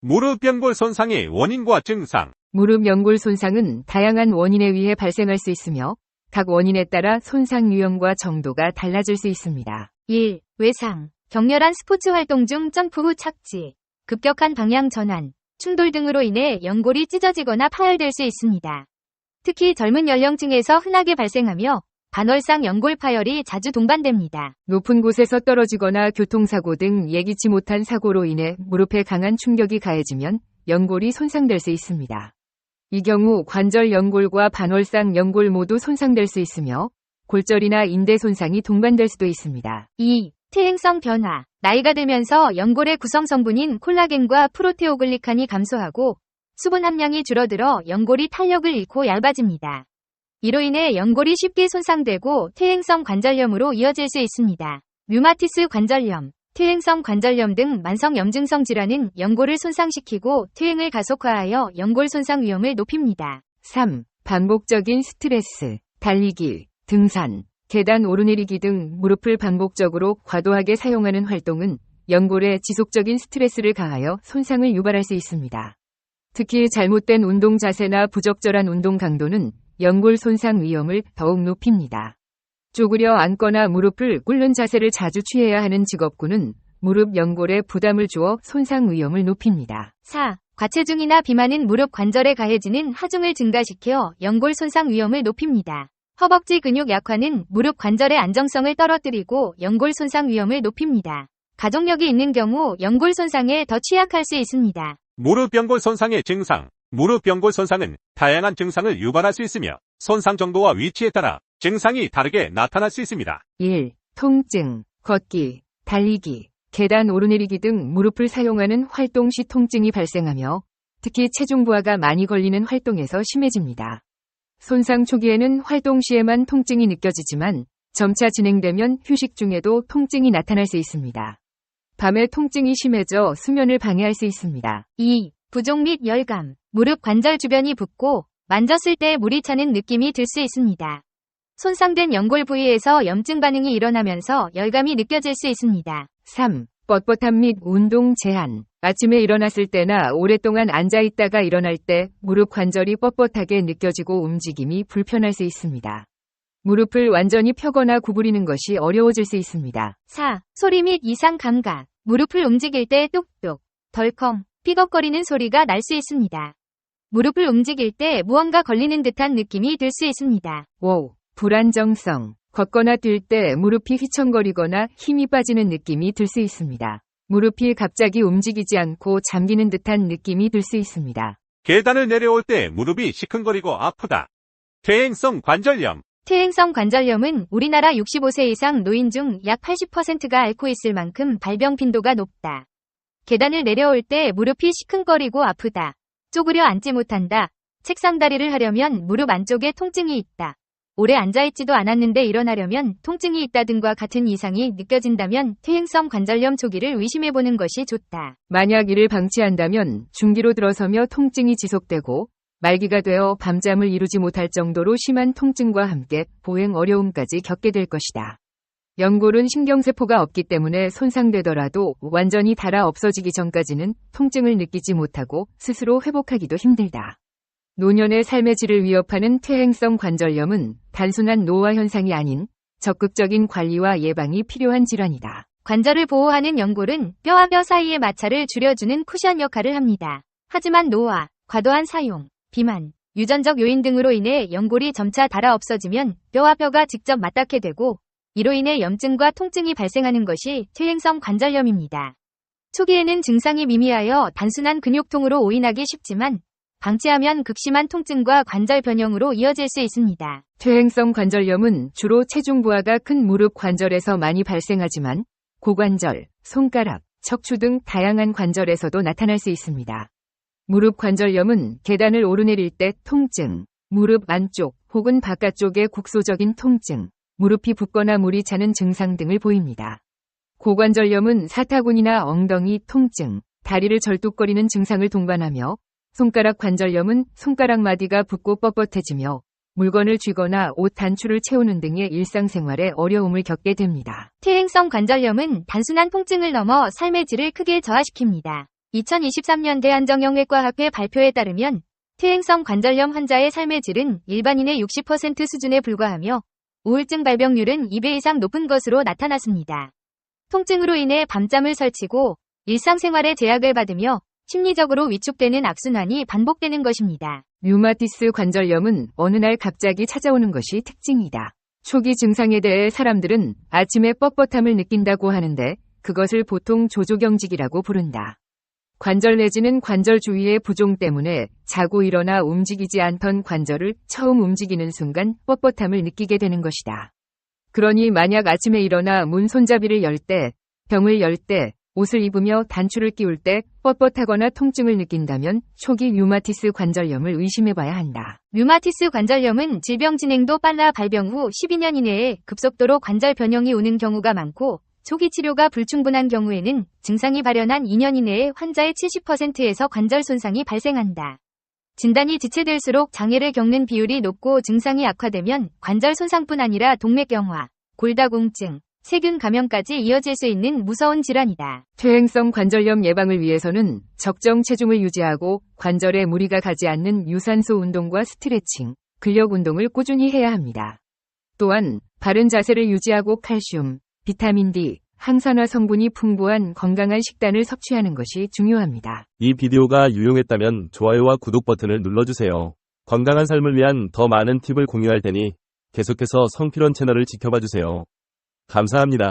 무릎 연골 손상의 원인과 증상. 무릎 연골 손상은 다양한 원인에 의해 발생할 수 있으며 각 원인에 따라 손상 유형과 정도가 달라질 수 있습니다. 1. 외상, 격렬한 스포츠 활동 중 점프 후 착지, 급격한 방향 전환, 충돌 등으로 인해 연골이 찢어지거나 파열될 수 있습니다. 특히 젊은 연령층에서 흔하게 발생하며 반월상 연골 파열이 자주 동반됩니다. 높은 곳에서 떨어지거나 교통사고 등 예기치 못한 사고로 인해 무릎에 강한 충격이 가해지면 연골이 손상될 수 있습니다. 이 경우 관절 연골과 반월상 연골 모두 손상될 수 있으며 골절이나 인대 손상이 동반될 수도 있습니다. 2. 퇴행성 변화, 나이가 들면서 연골의 구성 성분인 콜라겐과 프로테오글리칸이 감소하고 수분 함량이 줄어들어 연골이 탄력을 잃고 얇아집니다. 이로 인해 연골이 쉽게 손상되고 퇴행성 관절염으로 이어질 수 있습니다. 류마티스 관절염, 퇴행성 관절염 등 만성 염증성 질환은 연골을 손상시키고 퇴행을 가속화하여 연골 손상 위험을 높입니다. 3. 반복적인 스트레스, 달리기, 등산, 계단 오르내리기 등 무릎을 반복적으로 과도하게 사용하는 활동은 연골에 지속적인 스트레스를 가하여 손상을 유발할 수 있습니다. 특히 잘못된 운동 자세나 부적절한 운동 강도는 연골 손상 위험을 더욱 높입니다. 쪼그려 앉거나 무릎을 꿇는 자세를 자주 취해야 하는 직업군은 무릎 연골에 부담을 주어 손상 위험을 높입니다. 4. 과체중이나 비만은 무릎 관절에 가해지는 하중을 증가시켜 연골 손상 위험을 높입니다. 허벅지 근육 약화는 무릎 관절의 안정성을 떨어뜨리고 연골 손상 위험을 높입니다. 가족력이 있는 경우 연골 손상에 더 취약할 수 있습니다. 무릎 연골 손상의 증상. 무릎 연골 손상은 다양한 증상을 유발할 수 있으며 손상 정도와 위치에 따라 증상이 다르게 나타날 수 있습니다. 1. 통증, 걷기, 달리기, 계단 오르내리기 등 무릎을 사용하는 활동 시 통증이 발생하며 특히 체중 부하가 많이 걸리는 활동에서 심해집니다. 손상 초기에는 활동 시에만 통증이 느껴지지만 점차 진행되면 휴식 중에도 통증이 나타날 수 있습니다. 밤에 통증이 심해져 수면을 방해할 수 있습니다. 2. 부종 및 열감, 무릎 관절 주변이 붓고 만졌을 때 물이 차는 느낌이 들 수 있습니다. 손상된 연골 부위에서 염증 반응이 일어나면서 열감이 느껴질 수 있습니다. 3. 뻣뻣함 및 운동 제한. 아침에 일어났을 때나 오랫동안 앉아있다가 일어날 때 무릎 관절이 뻣뻣하게 느껴지고 움직임이 불편할 수 있습니다. 무릎을 완전히 펴거나 구부리는 것이 어려워질 수 있습니다. 4. 소리 및 이상 감각. 무릎을 움직일 때 뚝뚝, 덜컹, 삐걱거리는 소리가 날 수 있습니다. 무릎을 움직일 때 무언가 걸리는 듯한 느낌이 들 수 있습니다. 5. 불안정성. 걷거나 뛸 때 무릎이 휘청거리거나 힘이 빠지는 느낌이 들 수 있습니다. 무릎이 갑자기 움직이지 않고 잠기는 듯한 느낌이 들 수 있습니다. 계단을 내려올 때 무릎이 시큰거리고 아프다. 퇴행성 관절염. 퇴행성 관절염은 우리나라 65세 이상 노인 중 약 80%가 앓고 있을 만큼 발병 빈도가 높다. 계단을 내려올 때 무릎이 시큰거리고 아프다. 쪼그려 앉지 못한다. 책상 다리를 하려면 무릎 안쪽에 통증이 있다. 오래 앉아있지도 않았는데 일어나려면 통증이 있다 등과 같은 이상이 느껴진다면 퇴행성 관절염 초기를 의심해보는 것이 좋다. 만약 이를 방치한다면 중기로 들어서며 통증이 지속되고 말기가 되어 밤잠을 이루지 못할 정도로 심한 통증과 함께 보행 어려움까지 겪게 될 것이다. 연골은 신경세포가 없기 때문에 손상되더라도 완전히 닳아 없어지기 전까지는 통증을 느끼지 못하고 스스로 회복하기도 힘들다. 노년의 삶의 질을 위협하는 퇴행성 관절염은 단순한 노화 현상이 아닌 적극적인 관리와 예방이 필요한 질환이다. 관절을 보호하는 연골은 뼈와 뼈 사이의 마찰을 줄여주는 쿠션 역할을 합니다. 하지만 노화, 과도한 사용, 비만, 유전적 요인 등으로 인해 연골이 점차 닳아 없어지면 뼈와 뼈가 직접 맞닿게 되고 이로 인해 염증과 통증이 발생하는 것이 퇴행성 관절염입니다. 초기에는 증상이 미미하여 단순한 근육통으로 오인하기 쉽지만 방치하면 극심한 통증과 관절 변형으로 이어질 수 있습니다. 퇴행성 관절염은 주로 체중 부하가 큰 무릎 관절에서 많이 발생하지만 고관절, 손가락, 척추 등 다양한 관절에서도 나타날 수 있습니다. 무릎 관절염은 계단을 오르내릴 때 통증, 무릎 안쪽 혹은 바깥쪽의 국소적인 통증, 무릎이 붓거나 물이 차는 증상 등을 보입니다. 고관절염은 사타구니나 엉덩이 통증, 다리를 절뚝거리는 증상을 동반하며 손가락 관절염은 손가락 마디가 붓고 뻣뻣해지며 물건을 쥐거나 옷 단추를 채우는 등의 일상생활에 어려움을 겪게 됩니다. 퇴행성 관절염은 단순한 통증을 넘어 삶의 질을 크게 저하시킵니다. 2023년 대한정형외과학회 발표에 따르면 퇴행성 관절염 환자의 삶의 질은 일반인의 60% 수준에 불과하며 우울증 발병률은 2배 이상 높은 것으로 나타났습니다. 통증으로 인해 밤잠을 설치고 일상생활에 제약을 받으며 심리적으로 위축되는 악순환이 반복되는 것입니다. 류마티스 관절염은 어느 날 갑자기 찾아오는 것이 특징이다. 초기 증상에 대해 사람들은 아침에 뻣뻣함을 느낀다고 하는데 그것을 보통 조조경직이라고 부른다. 관절 내지는 관절 주위의 부종 때문에 자고 일어나 움직이지 않던 관절을 처음 움직이는 순간 뻣뻣함을 느끼게 되는 것이다. 그러니 만약 아침에 일어나 문 손잡이를 열 때, 병을 열 때, 옷을 입으며 단추를 끼울 때 뻣뻣하거나 통증을 느낀다면 초기 류마티스 관절염을 의심해봐야 한다. 류마티스 관절염은 질병 진행도 빨라 발병 후 12년 이내에 급속도로 관절 변형이 오는 경우가 많고 초기 치료가 불충분한 경우에는 증상이 발현한 2년 이내에 환자의 70%에서 관절 손상이 발생한다. 진단이 지체될수록 장애를 겪는 비율이 높고 증상이 악화되면 관절 손상뿐 아니라 동맥경화, 골다공증, 세균 감염까지 이어질 수 있는 무서운 질환이다. 퇴행성 관절염 예방을 위해서는 적정 체중을 유지하고 관절에 무리가 가지 않는 유산소 운동과 스트레칭, 근력 운동을 꾸준히 해야 합니다. 또한 바른 자세를 유지하고 칼슘, 비타민 D, 항산화 성분이 풍부한 건강한 식단을 섭취하는 것이 중요합니다. 이 비디오가 유용했다면 좋아요와 구독 버튼을 눌러주세요. 건강한 삶을 위한 더 많은 팁을 공유할 테니 계속해서 성필원 채널을 지켜봐주세요. 감사합니다.